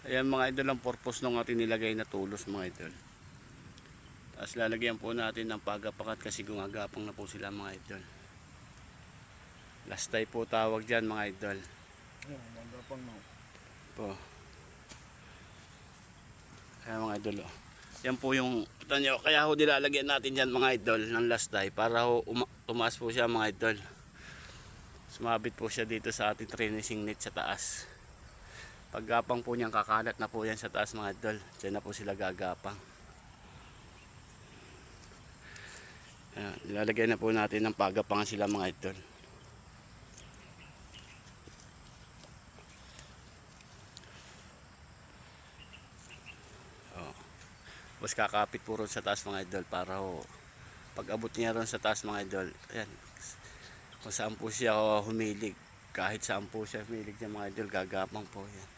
Ayan mga idol ang purpose ng ating nilagay na tulos mga idol. Tapos lalagyan po natin ng pagapakat kasi gumagapang na po sila mga idol. Last tie po tawag dyan mga idol. Gumagapang na. Po. Ayan mga idol oh. Yan po yung tanyo. Kaya ho nilalagyan natin dyan mga idol ng last tie para ho tumaas po siya mga idol. Sumabit po siya dito sa ating trellising net sa taas. Paggapang po niyang kakalat na po yan sa taas mga idol. Diyan na po sila gagapang. Ayan, nilalagyan na po natin ng pagapangan sila mga idol. Oh. Tapos kakapit po ron sa taas mga idol para ho pag abot niya ron sa taas mga idol. Ayan. Kung saan po siya humilig. Kahit saan po siya humilig niya mga idol, gagapang po yan.